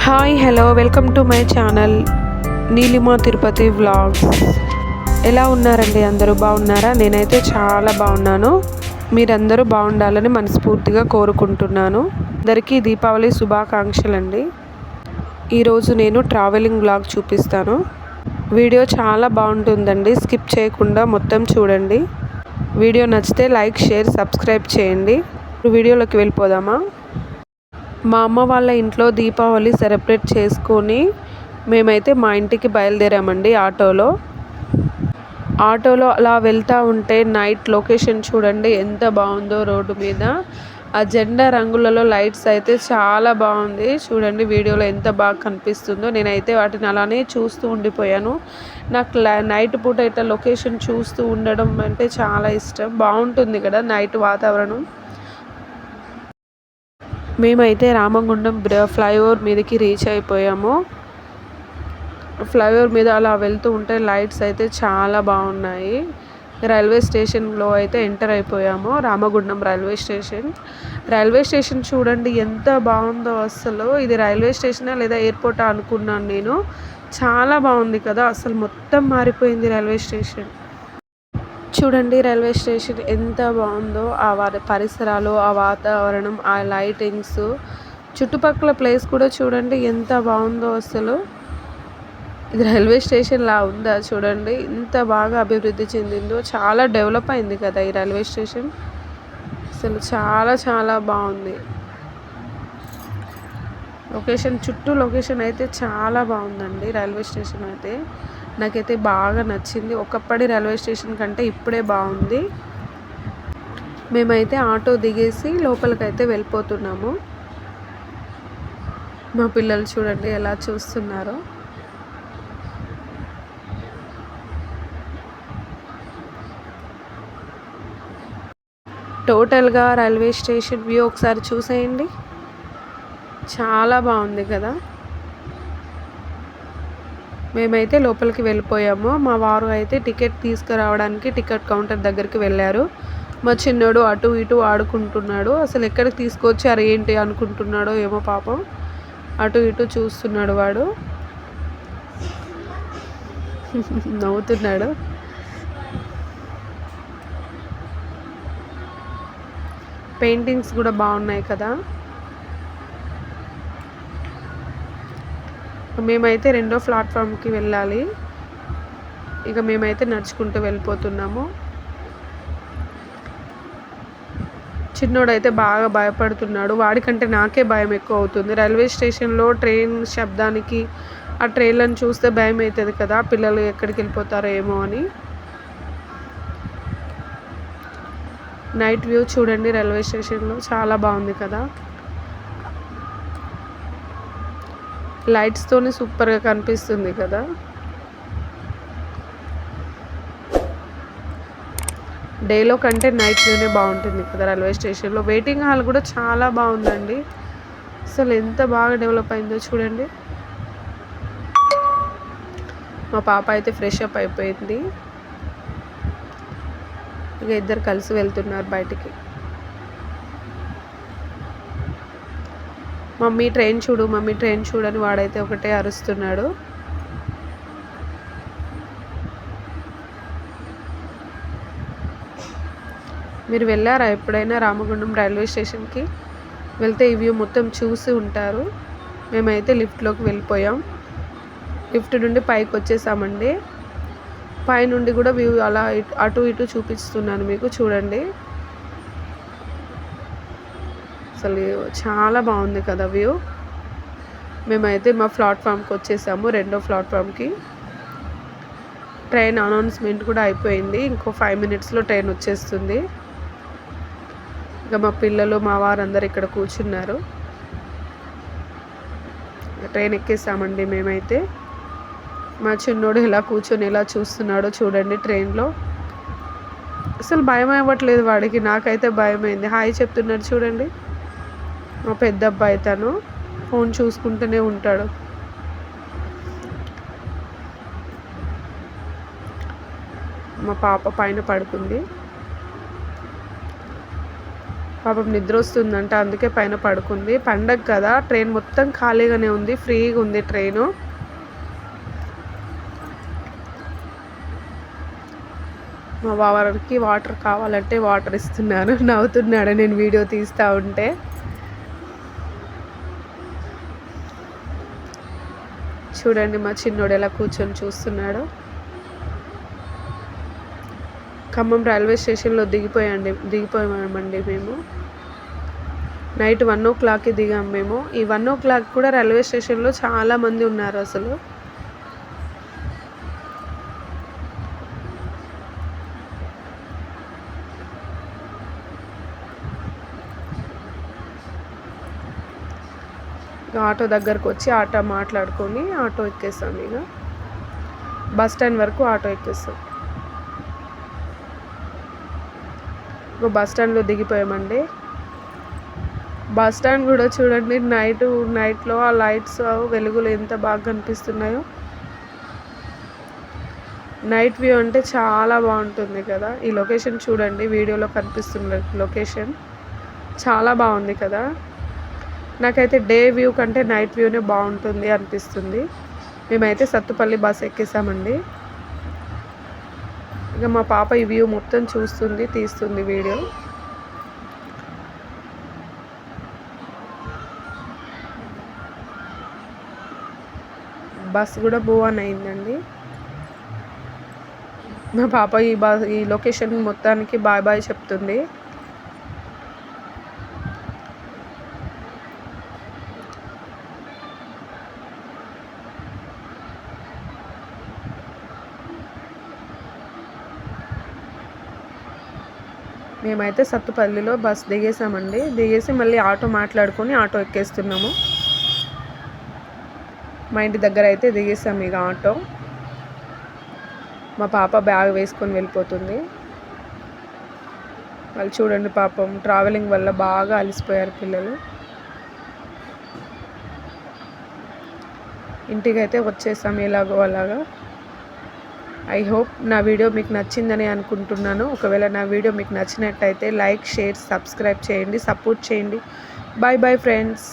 Hi hello welcome to my channel Neelima Tirupati vlogs. ఎలా ఉన్నారండి? అందరూ బాగున్నారా? నేనైతే చాలా బాగున్నాను. మీరందరూ బాగుండాలని మనస్ఫూర్తిగా కోరుకుంటున్నాను. అందరికీ దీపావళి శుభాకాంక్షలు అండి. ఈరోజు నేను ట్రావెలింగ్ వ్లాగ్ చూపిస్తాను. వీడియో చాలా బాగుంటుందండి, స్కిప్ చేయకుండా మొత్తం చూడండి. వీడియో నచ్చితే లైక్, షేర్, సబ్స్క్రైబ్ చేయండి. వీడియోలోకి వెళ్ళిపోదామా? మా అమ్మ వాళ్ళ ఇంట్లో దీపావళి సెలబ్రేట్ చేసుకొని మేమైతే మా ఇంటికి బయలుదేరామండి ఆటోలో అలా వెళ్తూ ఉంటే నైట్ లొకేషన్ చూడండి ఎంత బాగుందో. రోడ్డు మీద ఆ జెండా రంగులలో లైట్స్ అయితే చాలా బాగుంది. చూడండి వీడియోలో ఎంత బాగా కనిపిస్తుందో. నేనైతే వాటిని అలానే చూస్తూ ఉండిపోయాను. నాకు నైట్ పూట ఇట్లా లొకేషన్ చూస్తూ ఉండడం అంటే చాలా ఇష్టం. బాగుంటుంది కదా నైట్ వాతావరణం. మేమైతే రామగుండం ఫ్లైఓవర్ మీదకి రీచ్ అయిపోయాము. ఫ్లైఓవర్ మీద అలా వెళ్తూ ఉంటే లైట్స్ అయితే చాలా బాగున్నాయి. రైల్వే స్టేషన్లో అయితే ఎంటర్ అయిపోయాము. రామగుండం రైల్వే స్టేషన్ చూడండి ఎంత బాగుందో. అసలు ఇది రైల్వే స్టేషనా లేదా ఎయిర్పోర్టా అనుకున్నాను నేను. చాలా బాగుంది కదా, అసలు మొత్తం మారిపోయింది రైల్వే స్టేషన్. చూడండి రైల్వే స్టేషన్ ఎంత బాగుందో. ఆ పరిసరాలు, ఆ వాతావరణం, ఆ లైటింగ్స్, చుట్టుపక్కల ప్లేస్ కూడా చూడండి ఎంత బాగుందో. అసలు ఇది రైల్వే స్టేషన్ లా ఉందా? చూడండి ఎంత బాగా అభివృద్ధి చెందిందో. చాలా డెవలప్ అయింది కదా ఈ రైల్వే స్టేషన్. అసలు చాలా చాలా బాగుంది. లొకేషన్ అయితే చాలా బాగుందండి. రైల్వే స్టేషన్ అయితే నాకైతే బాగా నచ్చింది. ఒకప్పటి రైల్వే స్టేషన్ కంటే ఇప్పుడే బాగుంది. మేమైతే ఆటో దిగేసి లోపలికైతే వెళ్ళిపోతున్నాము. మా పిల్లలు చూడండి ఎలా చూస్తున్నారో. టోటల్గా రైల్వే స్టేషన్ వ్యూ ఒకసారి చూసేయండి. చాలా బాగుంది కదా. మేమైతే లోపలికి వెళ్ళిపోయాము. మా వారు అయితే టికెట్ తీసుకురావడానికి టికెట్ కౌంటర్ దగ్గరికి వెళ్ళారు. మా చిన్నోడు అటు ఇటు ఆడుకుంటున్నాడు. అసలు ఎక్కడికి తీసుకొచ్చారు ఏంటి అనుకుంటున్నాడో ఏమో పాపం. అటు ఇటు చూస్తున్నాడు వాడు. నవ్వుతున్నాడు. పెయింటింగ్స్ కూడా బాగున్నాయి కదా. మేమైతే రెండో ప్లాట్ఫామ్కి వెళ్ళాలి. ఇక మేమైతే నడుచుకుంటూ వెళ్ళిపోతున్నాము. చిన్నోడైతే బాగా భయపడుతున్నాడు. వాడికంటే నాకే భయం ఎక్కువ అవుతుంది. రైల్వే స్టేషన్లో ట్రైన్ శబ్దానికి ఆ ట్రైన్లను చూస్తే భయం అవుతుంది కదా, పిల్లలు ఎక్కడికి వెళ్ళిపోతారో ఏమో అని. నైట్ వ్యూ చూడండి రైల్వే స్టేషన్లో చాలా బాగుంది కదా. లైట్స్తోనే సూపర్గా కనిపిస్తుంది కదా. డేలో కంటే నైట్ వ్యూనే బాగుంటుంది కదా రైల్వే స్టేషన్లో. వెయిటింగ్ హాల్ కూడా చాలా బాగుందండి. అసలు ఎంత బాగా డెవలప్ అయిందో చూడండి. మా పాప అయితే ఫ్రెష్ అప్ అయిపోయింది. ఇక ఇద్దరు కలిసి వెళ్తున్నారు బయటికి. మమ్మీ ట్రైన్ చూడు అని వాడైతే ఒకటే అరుస్తున్నాడు. మీరు వెళ్ళారా ఎప్పుడైనా రామగుండం రైల్వే స్టేషన్కి? వెళ్తే ఈ వ్యూ మొత్తం చూసి ఉంటారు. మేమైతే లిఫ్ట్లోకి వెళ్ళిపోయాం. లిఫ్ట్ నుండి పైకి వచ్చేసామండి. పైనుండి కూడా వ్యూ అలా అటు ఇటు చూపిస్తున్నాను మీకు చూడండి. అసలు చాలా బాగుంది కదా వ్యూ. మేమైతే మా ప్లాట్ఫామ్కి వచ్చేసాము, రెండో ప్లాట్ఫామ్కి. ట్రైన్ అనౌన్స్మెంట్ కూడా అయిపోయింది. ఇంకో 5 minutesలో ట్రైన్ వచ్చేస్తుంది. ఇక మా పిల్లలు మా వారందరూ ఇక్కడ కూర్చున్నారు. ట్రైన్ ఎక్కేసామండి మేమైతే. మా చిన్నోడు ఎలా కూర్చొని ఎలా చూస్తున్నాడో చూడండి ట్రైన్లో. అసలు భయం అవ్వట్లేదు వాడికి, నాకైతే భయమైంది. హాయ్ చెప్తున్నాడు చూడండి. మా పెద్ద అబ్బాయి తను ఫోన్ చూసుకుంటూనే ఉంటాడు. మా పాప పైన పడుకుంది. పాపం నిద్ర వస్తుందంట, అందుకే పైన పడుకుంది. పండగ కదా, ట్రైన్ మొత్తం ఖాళీగానే ఉంది, ఫ్రీగా ఉంది ట్రైను. మా బావకి వాటర్ కావాలంటే వాటర్ ఇస్తున్నాను. నవ్వుతున్నాడు నేను వీడియో తీస్తూ ఉంటే. చూడండి మా చిన్నోడు ఎలా కూర్చొని చూస్తున్నాడు. ఖమ్మం రైల్వే స్టేషన్లో దిగిపోయామండి మేము. నైట్ 1:00కి దిగాం మేము. ఈ 1:00 కూడా రైల్వే స్టేషన్లో చాలామంది ఉన్నారు అసలు. ఆటో దగ్గరకు వచ్చి ఆటో మాట్లాడుకొని ఆటో ఎక్కేస్తాం. ఇక బస్ స్టాండ్ వరకు ఆటో ఎక్కేస్తాం. ఇంకో బస్ స్టాండ్లో దిగిపోయామండి. బస్ స్టాండ్ కూడా చూడండి, నైట్లో ఆ లైట్స్ వెలుగులు ఎంత బాగా కనిపిస్తున్నాయో. నైట్ వ్యూ అంటే చాలా బాగుంటుంది కదా. ఈ లొకేషన్ చూడండి, వీడియోలో కనిపిస్తున్న లొకేషన్ చాలా బాగుంది కదా. నాకైతే డే వ్యూ కంటే నైట్ వ్యూనే బాగుంటుంది అనిపిస్తుంది. మేమైతే సత్తుపల్లి బస్ ఎక్కేసామండి. ఇక మా పాప ఈ వ్యూ మొత్తం చూస్తుంది, తీస్తుంది వీడియో. బస్ కూడా మూవ్ ఆన్ అయిందండి. మా పాప ఈ లొకేషన్ మొత్తానికి బాయ్ బాయ్ చెప్తుంది. మేమైతే సత్తుపల్లిలో బస్ దిగేసామండి. దిగేసి మళ్ళీ ఆటో మాట్లాడుకొని ఆటో ఎక్కేస్తున్నాము. మా ఇంటి దగ్గర అయితే దిగేసాము ఇక ఆటో. మా పాప బ్యాగ్ వేసుకొని వెళ్ళిపోతుంది. వాళ్ళు చూడండి, పాపం ట్రావెలింగ్ వల్ల బాగా అలసిపోయారు పిల్లలు. ఇంటికైతే వచ్చేసాము ఎలాగో అలాగా. ఐ హోప్ నా వీడియో మీకు నచ్చిందని అనుకుంటున్నాను. ఒకవేళ నా వీడియో మీకు నచ్చినట్టయితే లైక్, షేర్, సబ్స్క్రైబ్ చేయండి, సపోర్ట్ చేయండి. Bye bye friends.